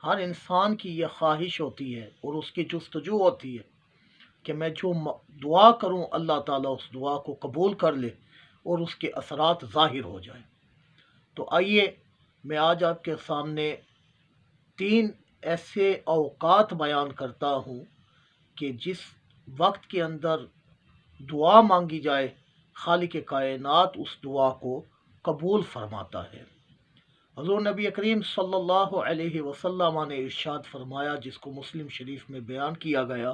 ہر انسان کی یہ خواہش ہوتی ہے اور اس کی جستجو ہوتی ہے کہ میں جو دعا کروں اللہ تعالیٰ اس دعا کو قبول کر لے اور اس کے اثرات ظاہر ہو جائیں۔ تو آئیے میں آج آپ کے سامنے 3 ایسے اوقات بیان کرتا ہوں کہ جس وقت کے اندر دعا مانگی جائے خالق کائنات اس دعا کو قبول فرماتا ہے۔ حضور نبی کریم صلی اللہ علیہ وسلم نے ارشاد فرمایا، جس کو مسلم شریف میں بیان کیا گیا،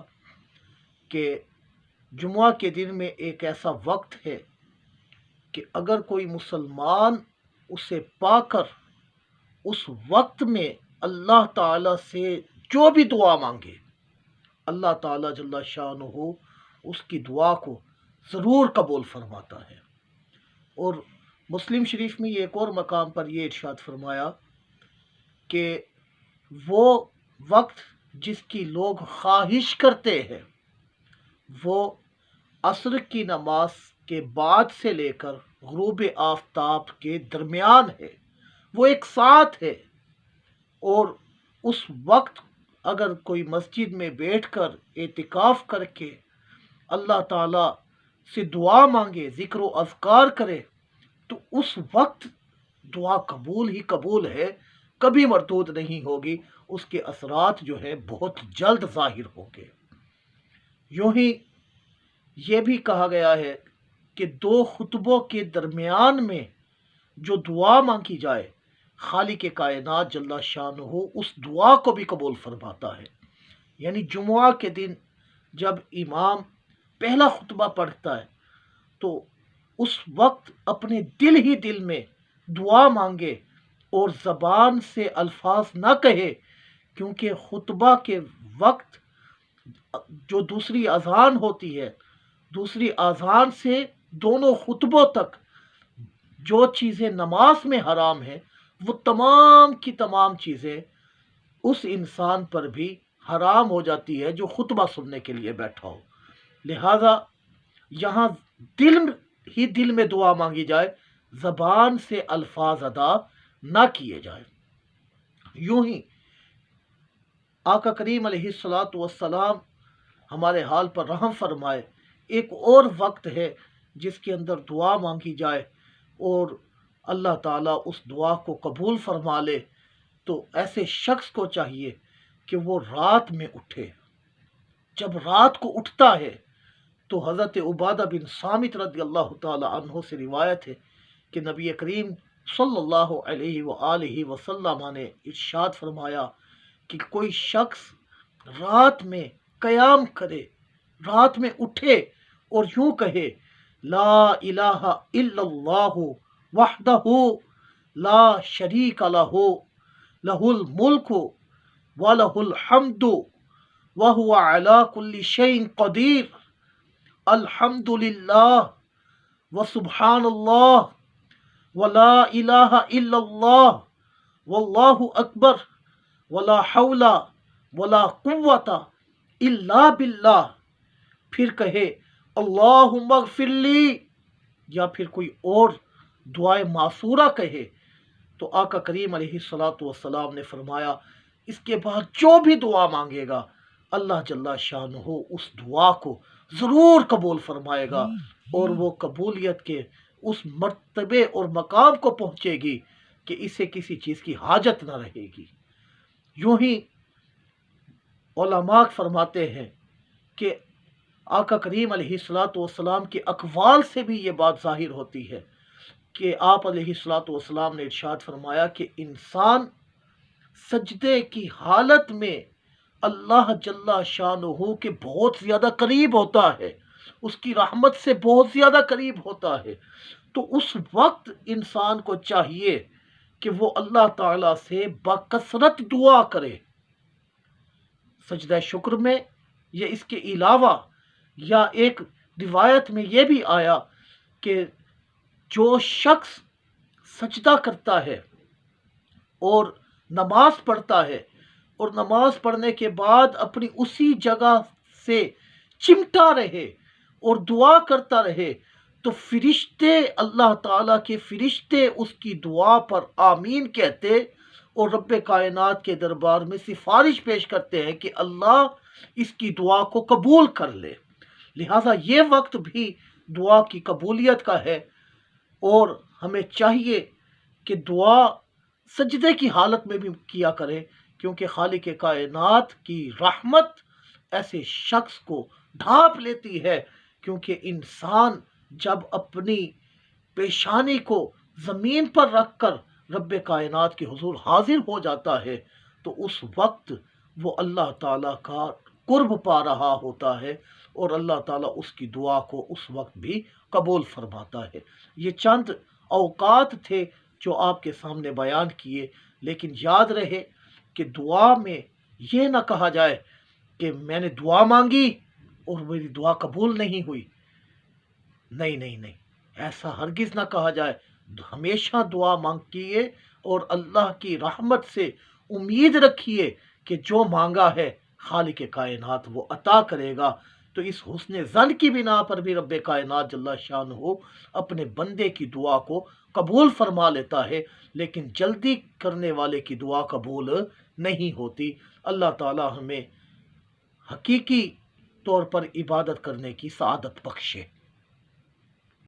کہ جمعہ کے دن میں ایک ایسا وقت ہے کہ اگر کوئی مسلمان اسے پا کر اس وقت میں اللہ تعالیٰ سے جو بھی دعا مانگے، اللہ تعالیٰ جل شانہ اس کی دعا کو ضرور قبول فرماتا ہے۔ اور مسلم شریف میں ایک اور مقام پر یہ ارشاد فرمایا کہ وہ وقت جس کی لوگ خواہش کرتے ہیں وہ عصر کی نماز کے بعد سے لے کر غروب آفتاب کے درمیان ہے، وہ ایک ساتھ ہے۔ اور اس وقت اگر کوئی مسجد میں بیٹھ کر اعتکاف کر کے اللہ تعالیٰ سے دعا مانگے، ذکر و اذکار کرے، تو اس وقت دعا قبول ہی قبول ہے، کبھی مردود نہیں ہوگی، اس کے اثرات جو ہے بہت جلد ظاہر ہوں گے۔ یوں ہی یہ بھی کہا گیا ہے کہ 2 خطبوں کے درمیان میں جو دعا مانگی جائے خالق کائنات جل شانہ اس دعا کو بھی قبول فرماتا ہے۔ یعنی جمعہ کے دن جب امام پہلا خطبہ پڑھتا ہے تو اس وقت اپنے دل ہی دل میں دعا مانگے اور زبان سے الفاظ نہ کہے، کیونکہ خطبہ کے وقت جو دوسری اذان ہوتی ہے، دوسری اذان سے دونوں خطبوں تک جو چیزیں نماز میں حرام ہیں وہ تمام کی تمام چیزیں اس انسان پر بھی حرام ہو جاتی ہے جو خطبہ سننے کے لیے بیٹھا ہو۔ لہذا یہاں دل میں دعا مانگی جائے، زبان سے الفاظ ادا نہ کیے جائیں۔ یوں ہی آقا کریم علیہ الصلاۃ والسلام ہمارے حال پر رحم فرمائے، ایک اور وقت ہے جس کے اندر دعا مانگی جائے اور اللہ تعالیٰ اس دعا کو قبول فرما لے، تو ایسے شخص کو چاہیے کہ وہ رات میں اٹھے۔ جب رات کو اٹھتا ہے تو حضرت عبادہ بن صامت رضی اللہ تعالی عنہ سے روایت ہے کہ نبی کریم صلی اللہ علیہ وآلہ وسلم نے ارشاد فرمایا کہ کوئی شخص رات میں قیام کرے، رات میں اٹھے اور یوں کہے، لا الہ الا اللہ وحدہ لا شریک لہ لہ الملک ولہ الحمد وہو علی کل شیء قدیر، الحمد للہ وسبحان اللہ ولا الہ الا اللہ واللہ اکبر ولا حول ولا قوت الا باللہ۔ پھر کہے اللہم اغفر لی، یا پھر کوئی اور دعائے معصورہ کہے، تو آقا کریم علیہ الصلاۃ والسلام نے فرمایا اس کے بعد جو بھی دعا مانگے گا اللہ جل شانہ اس دعا کو ضرور قبول فرمائے گا، اور وہ قبولیت کے اس مرتبے اور مقام کو پہنچے گی کہ اسے کسی چیز کی حاجت نہ رہے گی۔ یوں ہی علماء فرماتے ہیں کہ آقا کریم علیہ الصلاۃ والسلام کے اقوال سے بھی یہ بات ظاہر ہوتی ہے کہ آپ علیہ الصلاۃ والسلام نے ارشاد فرمایا کہ انسان سجدے کی حالت میں اللہ جل شانہ کے بہت زیادہ قریب ہوتا ہے، اس کی رحمت سے بہت زیادہ قریب ہوتا ہے، تو اس وقت انسان کو چاہیے کہ وہ اللہ تعالیٰ سے بکثرت دعا کرے۔ سجدہ شکر میں یا اس کے علاوہ، یا ایک روایت میں یہ بھی آیا کہ جو شخص سجدہ کرتا ہے اور نماز پڑھتا ہے اور نماز پڑھنے کے بعد اپنی اسی جگہ سے چمٹا رہے اور دعا کرتا رہے، تو فرشتے، اللہ تعالیٰ کے فرشتے اس کی دعا پر آمین کہتے اور رب کائنات کے دربار میں سفارش پیش کرتے ہیں کہ اللہ اس کی دعا کو قبول کر لے۔ لہٰذا یہ وقت بھی دعا کی قبولیت کا ہے، اور ہمیں چاہیے کہ دعا سجدے کی حالت میں بھی کیا کریں، کیونکہ خالق کائنات کی رحمت ایسے شخص کو ڈھانپ لیتی ہے، کیونکہ انسان جب اپنی پیشانی کو زمین پر رکھ کر رب کائنات کے حضور حاضر ہو جاتا ہے تو اس وقت وہ اللہ تعالیٰ کا قرب پا رہا ہوتا ہے، اور اللہ تعالیٰ اس کی دعا کو اس وقت بھی قبول فرماتا ہے۔ یہ چند اوقات تھے جو آپ کے سامنے بیان کیے، لیکن یاد رہے کہ دعا میں یہ نہ کہا جائے کہ میں نے دعا مانگی اور میری دعا قبول نہیں ہوئی۔ نہیں نہیں نہیں، ایسا ہرگز نہ کہا جائے۔ ہمیشہ دعا مانگیے اور اللہ کی رحمت سے امید رکھیے کہ جو مانگا ہے خالق کائنات وہ عطا کرے گا۔ تو اس حسن ظن کی بنا پر بھی رب کائنات جل شانہ اپنے بندے کی دعا کو قبول فرما لیتا ہے، لیکن جلدی کرنے والے کی دعا قبول نہیں ہوتی۔ اللہ تعالی ہمیں حقیقی طور پر عبادت کرنے کی سعادت بخشے۔